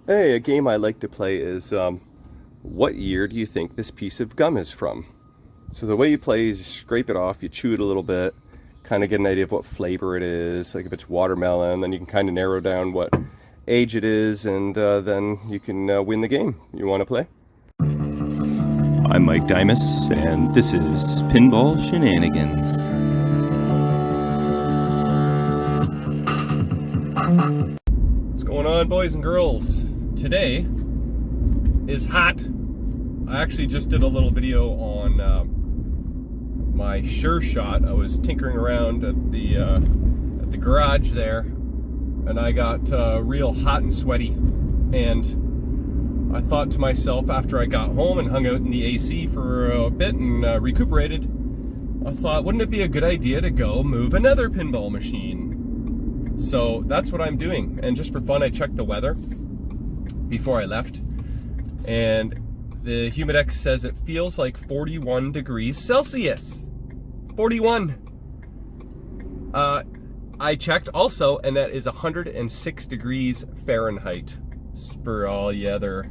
Hey, a game I like to play is what year do you think this piece of gum is from? So the way you play is you scrape it off, you chew it a little bit, kind of get an idea of what flavor it is. Like if it's watermelon, then you can kind of narrow down what age it is, and then you can win the game. You want to play? I'm Mike Dimas, and this is Pinball Shenanigans. What's going on, boys and girls? Today is hot. I actually just did a little video on my Sure Shot. I was tinkering around at the garage there, and I got real hot and sweaty. And I thought to myself, after I got home and hung out in the AC for a bit and recuperated, I thought, wouldn't it be a good idea to go move another pinball machine? So that's what I'm doing. And just for fun, I checked the weather before I left, and the Humidex says it feels like 41 degrees Celsius. 41. I checked also, and that is 106 degrees Fahrenheit for all the other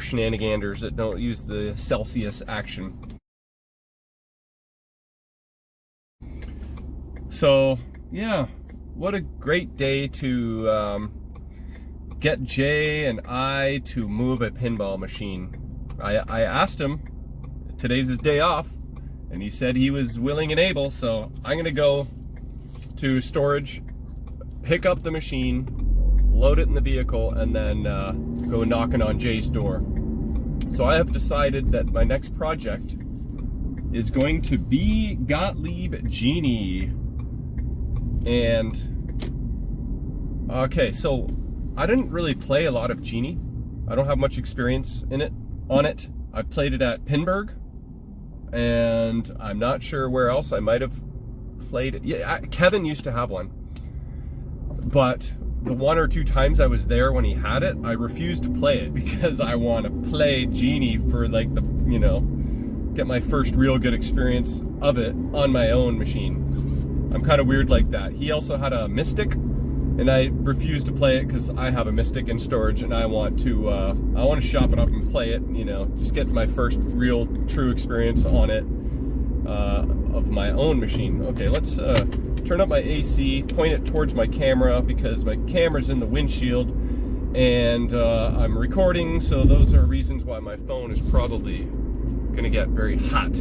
shenaniganders that don't use the Celsius action. So yeah, what a great day to get Jay and I to move a pinball machine. I asked him, today's his day off, and he said he was willing and able, so I'm gonna go to storage, pick up the machine, load it in the vehicle, and then go knocking on Jay's door. So I have decided that my next project is going to be Gottlieb Genie. And okay, so I didn't really play a lot of Genie. I don't have much experience on it. I played it at Pinburg, and I'm not sure where else I might have played it. Yeah, Kevin used to have one, but the one or two times I was there when he had it, I refused to play it because I want to play Genie for like get my first real good experience of it on my own machine. I'm kind of weird like that. He also had a Mystic, and I refused to play it because I have a Mystic in storage, and I want to shop it up and play it. Just get my first real true experience on it of my own machine. Okay, let's turn up my AC, point it towards my camera because my camera's in the windshield, and I'm recording, so those are reasons why my phone is probably gonna get very hot.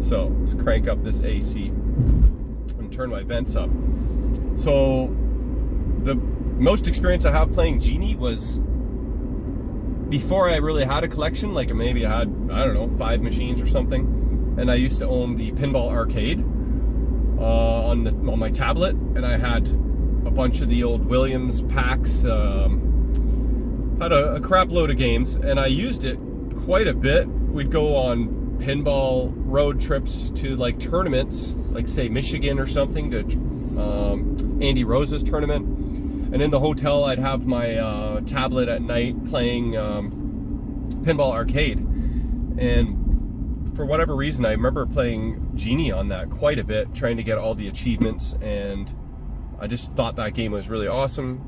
So let's crank up this AC and turn my vents up. So the most experience I have playing Genie was before I really had a collection. Like maybe I had, I don't know, 5 machines or something, and I used to own the Pinball Arcade on my tablet, and I had a bunch of the old Williams packs, had a crap load of games, and I used it quite a bit. We'd go on pinball road trips to like tournaments, like say Michigan or something, to Andy Rose's tournament. And in the hotel, I'd have my tablet at night playing Pinball Arcade. And for whatever reason, I remember playing Genie on that quite a bit, trying to get all the achievements. And I just thought that game was really awesome.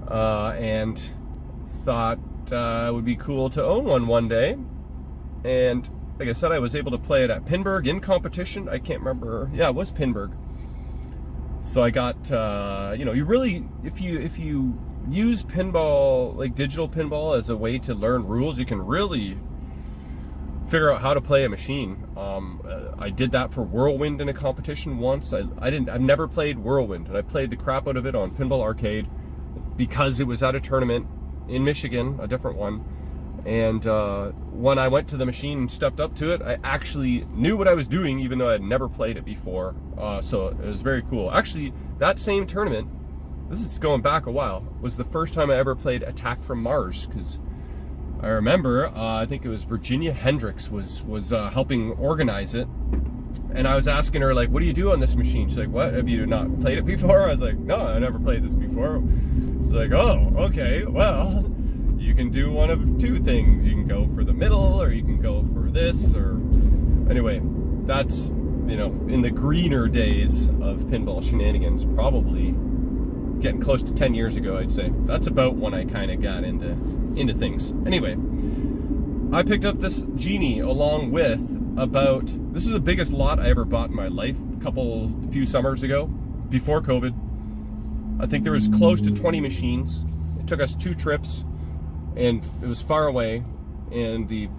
And thought it would be cool to own one day. And like I said, I was able to play it at Pinburg in competition. I can't remember. Yeah, it was Pinburg. So I got, you really, if you use pinball, like digital pinball, as a way to learn rules, you can really figure out how to play a machine. I did that for Whirlwind in a competition once. I've never played Whirlwind, and I played the crap out of it on Pinball Arcade because it was at a tournament in Michigan, a different one. And when I went to the machine and stepped up to it, I actually knew what I was doing, even though I had never played it before. So it was very cool. Actually, that same tournament, this is going back a while, was the first time I ever played Attack from Mars, because I remember, I think it was Virginia Hendricks was helping organize it. And I was asking her, like, what do you do on this machine? She's like, what? Have you not played it before? I was like, no, I never played this before. She's like, oh, okay, well, you can do one of two things. You can go for the middle, or you can go for this, or anyway, that's, in the greener days of pinball shenanigans, probably getting close to 10 years ago, I'd say. That's about when I kind of got into things. Anyway, I picked up this Genie along with this is the biggest lot I ever bought in my life, a few summers ago, before COVID. I think there was close to 20 machines. It took us 2 trips, and it was far away, and the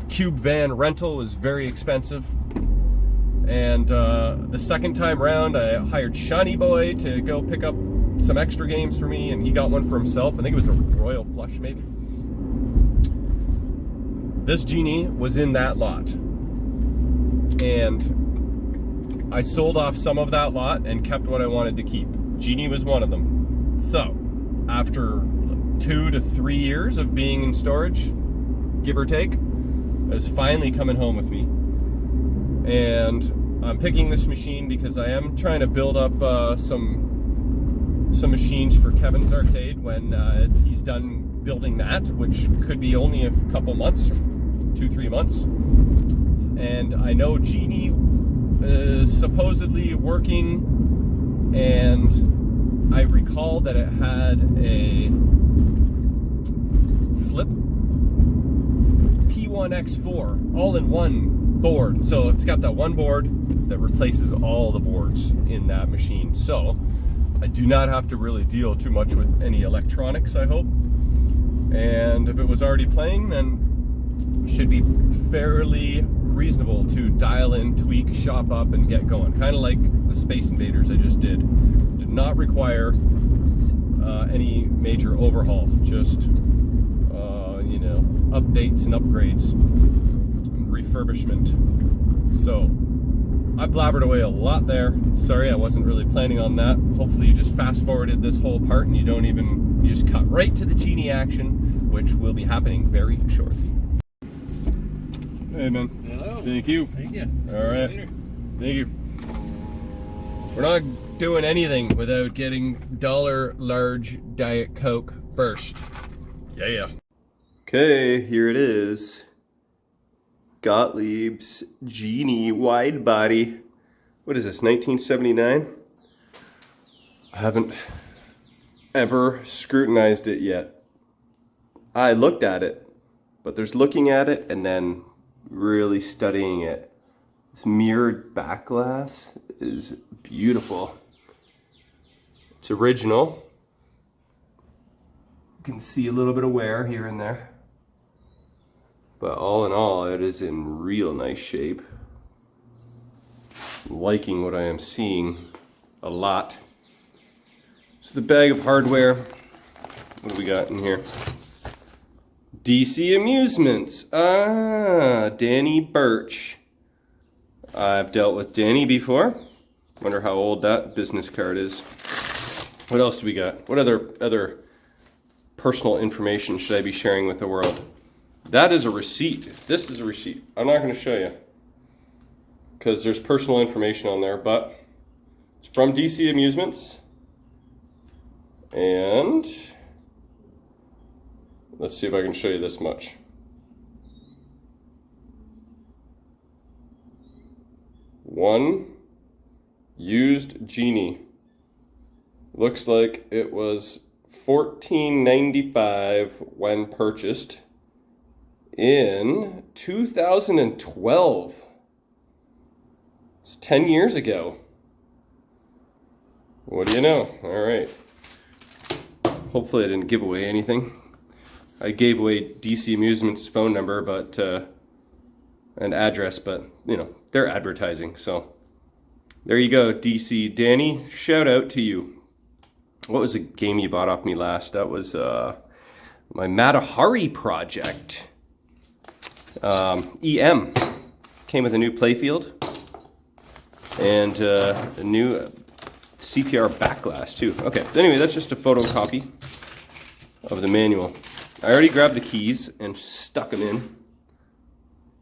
cube van rental was very expensive. And the second time round, I hired Shiny Boy to go pick up some extra games for me, and he got one for himself. I think it was a Royal Flush, maybe. This Genie was in that lot, and I sold off some of that lot and kept what I wanted to keep. Genie was one of them. So, after 2 to 3 years of being in storage, give or take, it was finally coming home with me. And I'm picking this machine because I am trying to build up some machines for Kevin's arcade when he's done building that, which could be only a couple months, 2-3 months. And I know Genie is supposedly working, and I recall that it had a flip P1X4 all-in-one board. So it's got that one board that replaces all the boards in that machine. So I do not have to really deal too much with any electronics, I hope. And if it was already playing, then it should be fairly reasonable to dial in, tweak, shop up, and get going. Kind of like the Space Invaders I just did. Did not require any major overhaul, just updates and upgrades and refurbishment. So I blabbered away a lot there. Sorry, I wasn't really planning on that. Hopefully you just fast forwarded this whole part and you just cut right to the Genie action, which will be happening very shortly. Hey man. Hello. Thank you. Thank you. All right. Thank you. We're not doing anything without getting $1 large Diet Coke first. Yeah. Okay, here it is. Gottlieb's Genie wide body. What is this, 1979? I haven't ever scrutinized it yet. I looked at it, but there's looking at it and then really studying it. This mirrored back glass is beautiful. It's original. You can see a little bit of wear here and there. But all in all, it is in real nice shape. I'm liking what I am seeing a lot. So the bag of hardware, what do we got in here? DC Amusements. Danny Birch. I've dealt with Danny before. Wonder how old that business card is. What else do we got? What other personal information should I be sharing with the world? That is a receipt. This is a receipt. I'm not going to show you because there's personal information on there, but it's from DC Amusements. And let's see if I can show you this much. One used Genie. Looks like it was $14.95 when purchased in 2012. It's 10 years ago. What do you know? All right. Hopefully I didn't give away anything. I gave away DC Amusements' phone number, but an address, but they're advertising. So there you go, DC. Danny, shout out to you. What was the game you bought off me last? That was my Matahari project. EM came with a new Playfield and a new CPR back glass too. Okay, so anyway, that's just a photocopy of the manual. I already grabbed the keys and stuck them in.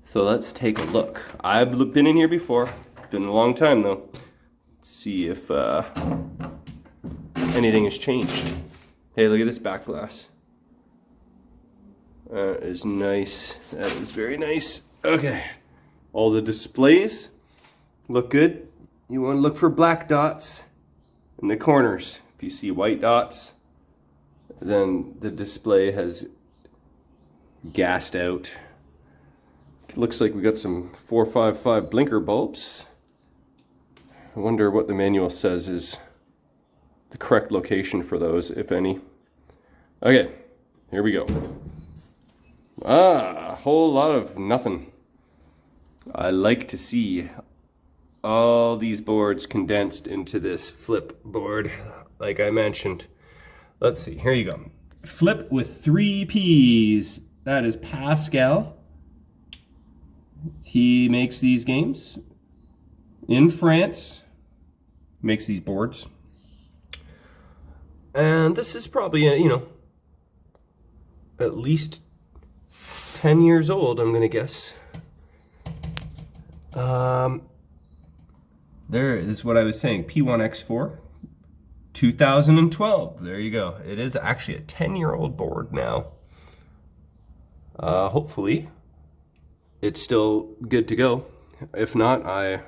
So let's take a look. I've been in here before. It's been a long time though. Let's see if anything has changed. Hey, look at this back glass. That is nice. That is very nice. Okay. All the displays look good. You want to look for black dots in the corners. If you see white dots, then the display has gassed out. It looks like we got some 455 blinker bulbs. I wonder what the manual says is the correct location for those, if any. Okay, here we go. A whole lot of nothing. I like to see all these boards condensed into this flip board, like I mentioned. Let's see, here you go. Flip with 3 Ps. That is Pascal. He makes these games in France, makes these boards. And this is probably, you know, at least 10 years old, I'm gonna guess. There is what I was saying, P1X4, 2012. There you go. It is actually a 10-year-old board now. Hopefully, it's still good to go. If not, I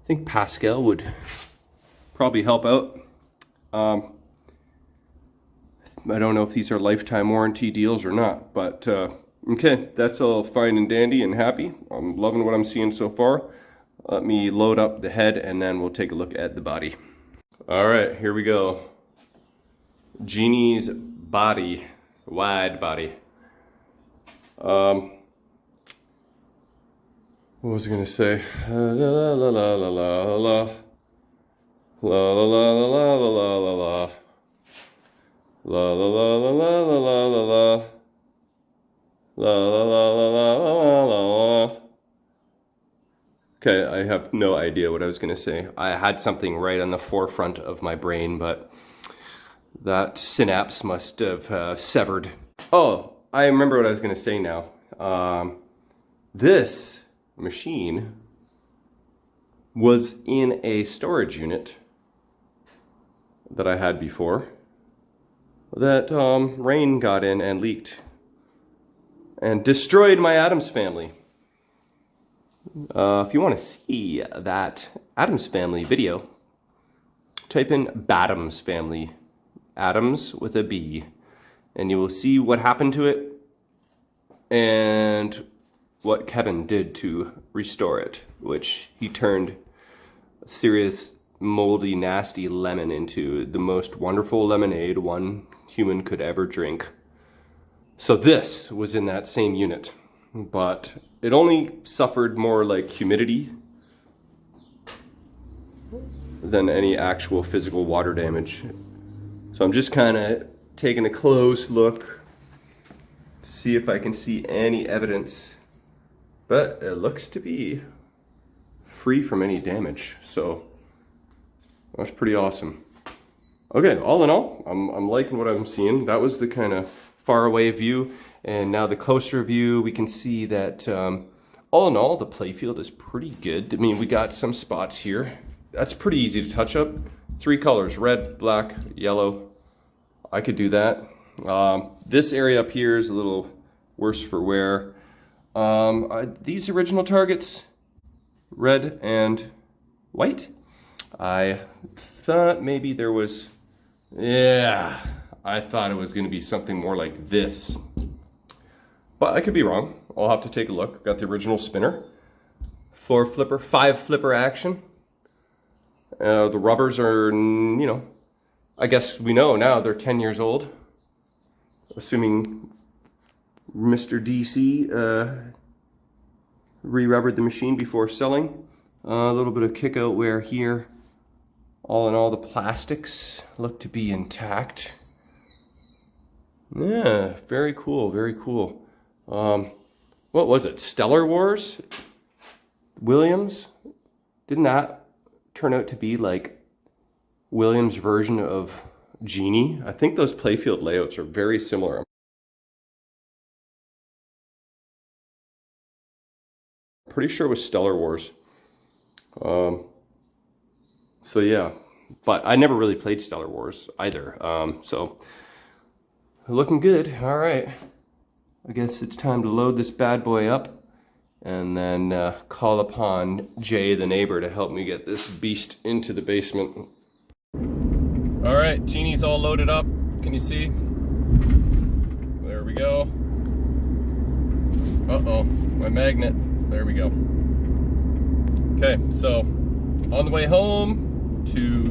think Pascal would probably help out. I don't know if these are lifetime warranty deals or not, but okay, that's all fine and dandy and happy. I'm loving what I'm seeing so far. Let me load up the head and then we'll take a look at the body. All right, here we go. Genie's body, wide body. What was I gonna say? La la la la la la la la la la la la la la la. La la la la la la la la la. La la la la la la la la. Okay, I have no idea what I was gonna say. I had something right on the forefront of my brain, but that synapse must have severed. Oh, I remember what I was gonna say now. This machine was in a storage unit that I had before that rain got in and leaked and destroyed my Addams Family. If you want to see that Addams Family video, type in Baddams Family, Addams with a B, and you will see what happened to it and what Kevin did to restore it, which he turned a serious moldy, nasty lemon into the most wonderful lemonade one human could ever drink. So this was in that same unit, but it only suffered more like humidity than any actual physical water damage. So I'm just kind of taking a close look to see if I can see any evidence, but it looks to be free from any damage. So that's pretty awesome. Okay, all in all, I'm liking what I'm seeing. That was the kind of far away view, and now the closer view, we can see that all in all, the playfield is pretty good. I mean, we got some spots here. That's pretty easy to touch up. 3 colors, red, black, yellow. I could do that. This area up here is a little worse for wear. These original targets, red and white. I thought maybe there was, I thought it was going to be something more like this. But I could be wrong. I'll have to take a look. Got the original spinner. 4 flipper, 5 flipper action. The rubbers are, you know, I guess we know now they're 10 years old. Assuming Mr. DC re-rubbered the machine before selling. A little bit of kick out wear here. All in all, the plastics look to be intact. Yeah, very cool, very cool. What was it? Stellar Wars? Williams? Didn't that turn out to be like Williams' version of Genie? I think those playfield layouts are very similar. I'm pretty sure it was Stellar Wars. So yeah, but I never really played Stellar Wars either. So looking good. All right, I guess it's time to load this bad boy up and then call upon Jay the neighbor to help me get this beast into the basement. All right, Genie's all loaded up. Can you see? There we go. Uh-oh, my magnet. There we go. Okay, so on the way home to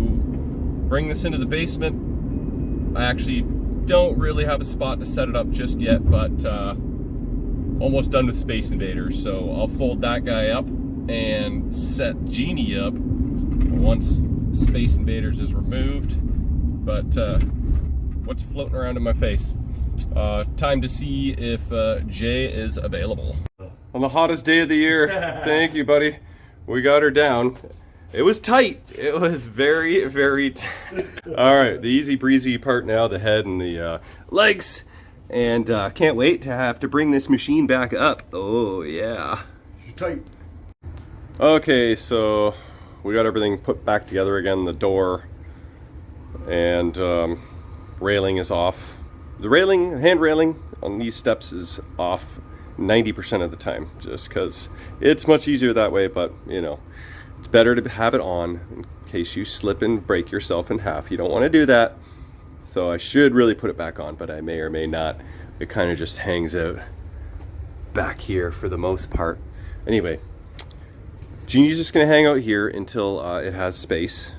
bring this into the basement, I actually don't really have a spot to set it up just yet, but almost done with Space Invaders. So I'll fold that guy up and set Genie up once Space Invaders is removed. But what's floating around in my face? Time to see if Jay is available. On the hottest day of the year. Thank you, buddy. We got her down. It was tight. It was very, very tight. All right, the easy breezy part now, the head and the legs. And can't wait to have to bring this machine back up. Oh, yeah. She's tight. Okay, so we got everything put back together again. The door and railing is off. The railing, hand railing on these steps is off 90% of the time, just because it's much easier that way, but you know, it's better to have it on in case you slip and break yourself in half. You don't want to do that. So I should really put it back on, but I may or may not. It kind of just hangs out back here for the most part. Anyway, Genie's just going to hang out here until it has space,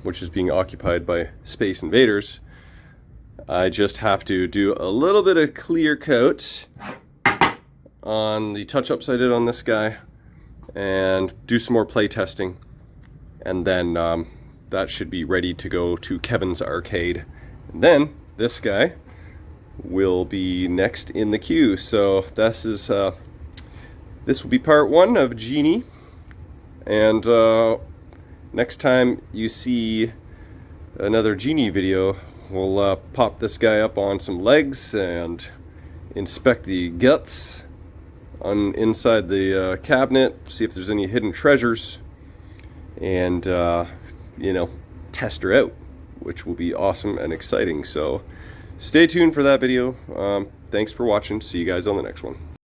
which is being occupied by Space Invaders. I just have to do a little bit of clear coat on the touch-ups I did on this guy and do some more play testing, and then that should be ready to go to Kevin's arcade. And then this guy will be next in the queue. So this is this will be part 1 of Genie, and next time you see another Genie video, we'll pop this guy up on some legs and inspect the guts on inside the cabinet, see if there's any hidden treasures, and you know, test her out, which will be awesome and exciting. So stay tuned for that video. Thanks for watching. See you guys on the next one.